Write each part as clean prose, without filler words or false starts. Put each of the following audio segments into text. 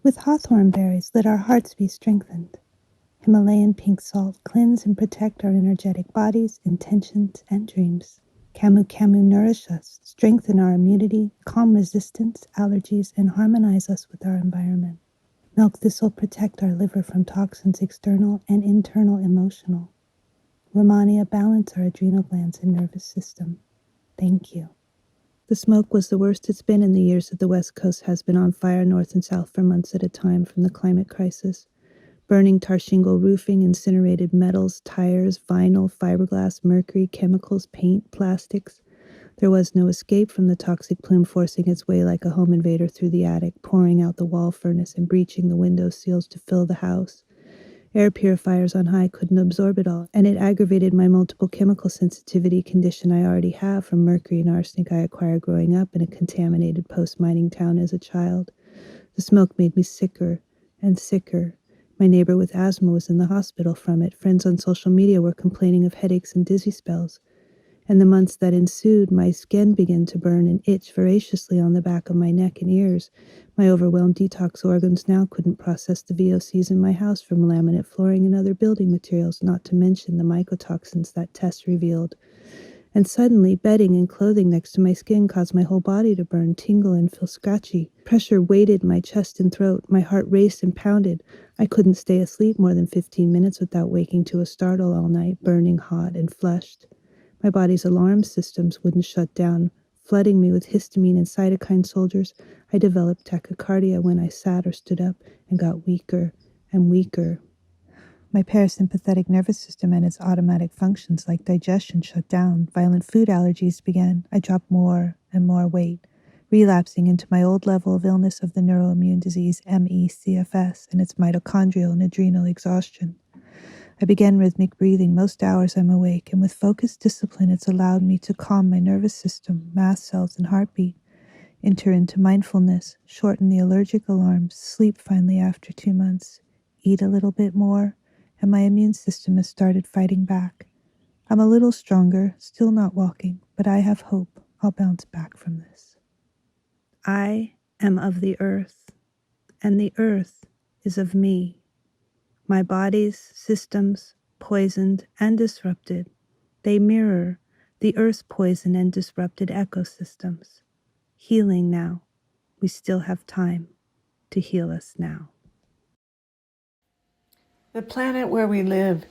With hawthorn berries let our hearts be strengthened. Himalayan pink salt cleanse and protect our energetic bodies, intentions, and dreams. Camu Camu nourish us, strengthen our immunity, calm resistance, allergies, and harmonize us with our environment. Milk thistle protect our liver from toxins external and internal emotional. Romania balance our adrenal glands and nervous system. Thank you. The smoke was the worst it's been in the years that the West Coast has been on fire north and south for months at a time from the climate crisis. Burning tar shingle roofing, incinerated metals, tires, vinyl, fiberglass, mercury, chemicals, paint, plastics. There was no escape from the toxic plume forcing its way like a home invader through the attic, pouring out the wall furnace and breaching the window seals to fill the house. Air purifiers on high couldn't absorb it all, and it aggravated my multiple chemical sensitivity condition I already have from mercury and arsenic I acquired growing up in a contaminated post-mining town as a child. The smoke made me sicker and sicker. My neighbor with asthma was in the hospital from it. Friends on social media were complaining of headaches and dizzy spells. And the months that ensued, my skin began to burn and itch voraciously on the back of my neck and ears. My overwhelmed detox organs now couldn't process the VOCs in my house from laminate flooring and other building materials, not to mention the mycotoxins that tests revealed. And suddenly, bedding and clothing next to my skin caused my whole body to burn, tingle, and feel scratchy. Pressure weighted my chest and throat. My heart raced and pounded. I couldn't stay asleep more than 15 minutes without waking to a startle all night, burning hot and flushed. My body's alarm systems wouldn't shut down, flooding me with histamine and cytokine soldiers. I developed tachycardia when I sat or stood up and got weaker and weaker. My parasympathetic nervous system and its automatic functions like digestion shut down. Violent food allergies began. I dropped more and more weight, relapsing into my old level of illness of the neuroimmune disease ME/CFS and its mitochondrial and adrenal exhaustion. I began rhythmic breathing most hours I'm awake, and with focused discipline it's allowed me to calm my nervous system, mast cells, and heartbeat, enter into mindfulness, shorten the allergic alarms, sleep finally after 2 months, eat a little bit more, and my immune system has started fighting back. I'm a little stronger, still not walking, but I have hope I'll bounce back from this. I am of the earth, and the earth is of me. My body's systems, poisoned and disrupted, they mirror the Earth's poisoned and disrupted ecosystems. Healing now. We still have time to heal us now. The planet where we live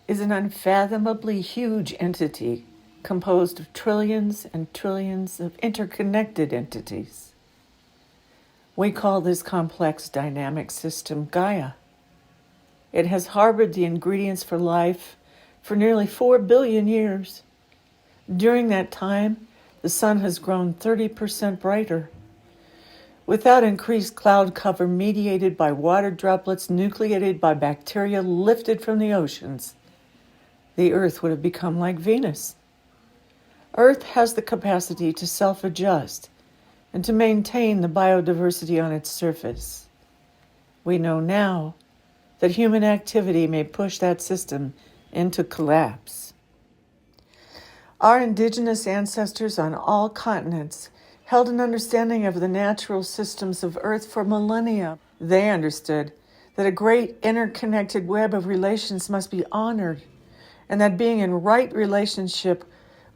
is an unfathomably huge entity composed of trillions and trillions of interconnected entities. We call this complex dynamic system Gaia. It has harbored the ingredients for life for nearly 4 billion years. During that time, the sun has grown 30% brighter. Without increased cloud cover mediated by water droplets nucleated by bacteria lifted from the oceans, the Earth would have become like Venus. Earth has the capacity to self-adjust and to maintain the biodiversity on its surface. We know now that human activity may push that system into collapse. Our indigenous ancestors on all continents held an understanding of the natural systems of Earth for millennia. They understood that a great interconnected web of relations must be honored, and that being in right relationship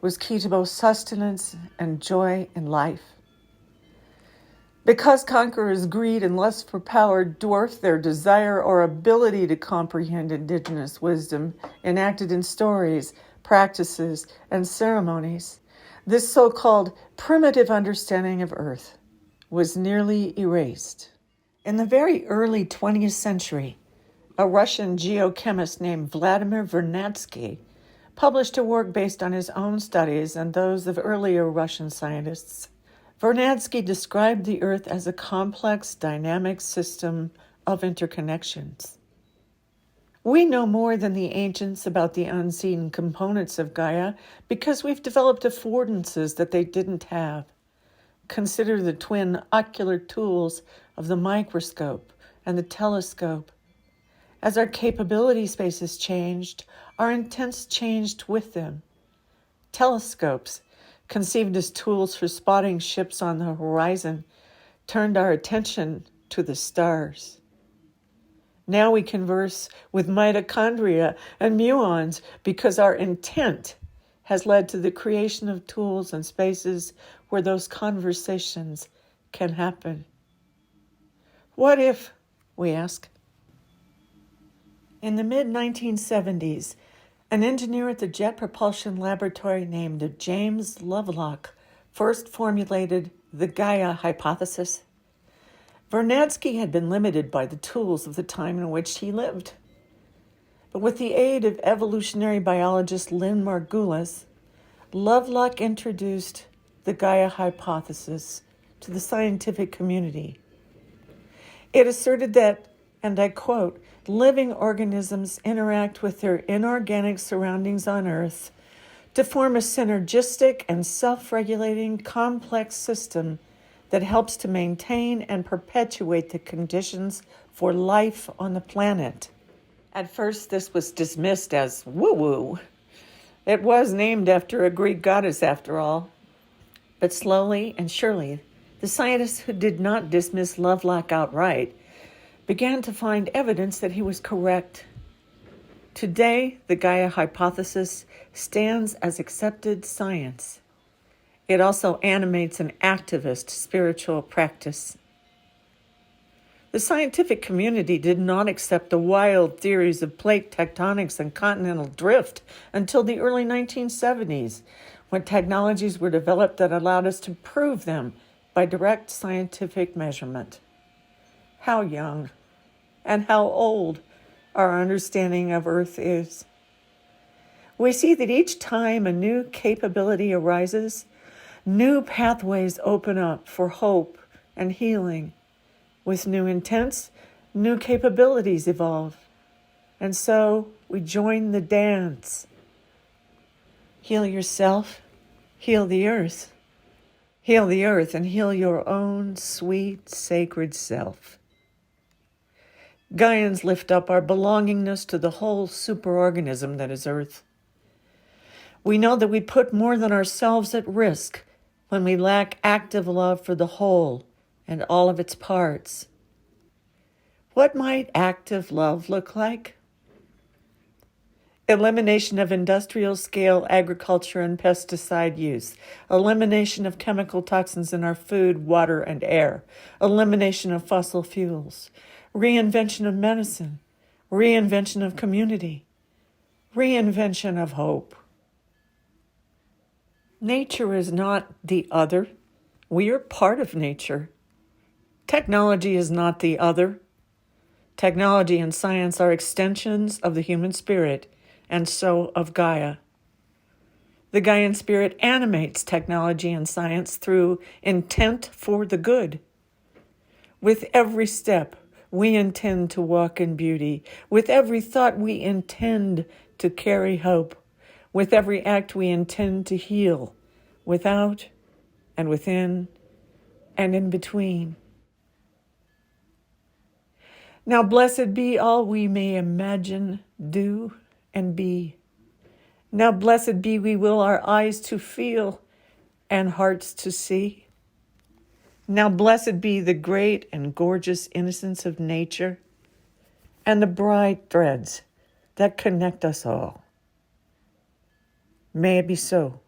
was key to both sustenance and joy in life. Because conquerors' greed and lust for power dwarfed their desire or ability to comprehend indigenous wisdom enacted in stories, practices, and ceremonies, this so-called primitive understanding of Earth was nearly erased. In the very early 20th century, a Russian geochemist named Vladimir Vernadsky published a work based on his own studies and those of earlier Russian scientists. Vernadsky described the Earth as a complex, dynamic system of interconnections. We know more than the ancients about the unseen components of Gaia because we've developed affordances that they didn't have. Consider the twin ocular tools of the microscope and the telescope. As our capability spaces changed, our intents changed with them. Telescopes, conceived as tools for spotting ships on the horizon, turned our attention to the stars. Now we converse with mitochondria and muons because our intent has led to the creation of tools and spaces where those conversations can happen. What if, we ask? In the mid-1970s, an engineer at the Jet Propulsion Laboratory named James Lovelock first formulated the Gaia hypothesis. Vernadsky had been limited by the tools of the time in which he lived. But with the aid of evolutionary biologist Lynn Margulis, Lovelock introduced the Gaia hypothesis to the scientific community. It asserted that, and I quote, living organisms interact with their inorganic surroundings on Earth to form a synergistic and self-regulating complex system that helps to maintain and perpetuate the conditions for life on the planet. At first, this was dismissed as woo-woo. It was named after a Greek goddess, after all. But slowly and surely, the scientists who did not dismiss Lovelock outright began to find evidence that he was correct. Today, the Gaia hypothesis stands as accepted science. It also animates an activist spiritual practice. The scientific community did not accept the wild theories of plate tectonics and continental drift until the early 1970s, when technologies were developed that allowed us to prove them by direct scientific measurement. How young and how old our understanding of Earth is. We see that each time a new capability arises, new pathways open up for hope and healing. With new intents, new capabilities evolve. And so we join the dance. Heal yourself, heal the earth. Heal the earth and heal your own sweet, sacred self. Gaians lift up our belongingness to the whole superorganism that is Earth. We know that we put more than ourselves at risk when we lack active love for the whole and all of its parts. What might active love look like? Elimination of industrial-scale agriculture and pesticide use, elimination of chemical toxins in our food, water, and air, elimination of fossil fuels, reinvention of medicine, reinvention of community, reinvention of hope. Nature is not the other. We are part of nature. Technology is not the other. Technology and science are extensions of the human spirit, and so of Gaia. The Gaian spirit animates technology and science through intent for the good. With every step, we intend to walk in beauty. With every thought, we intend to carry hope. With every act, we intend to heal, without and within and in between. Now, blessed be all we may imagine, do, and be. Now, blessed be we will our eyes to feel and hearts to see. Now, blessed be the great and gorgeous innocence of nature and the bright threads that connect us all. May it be so.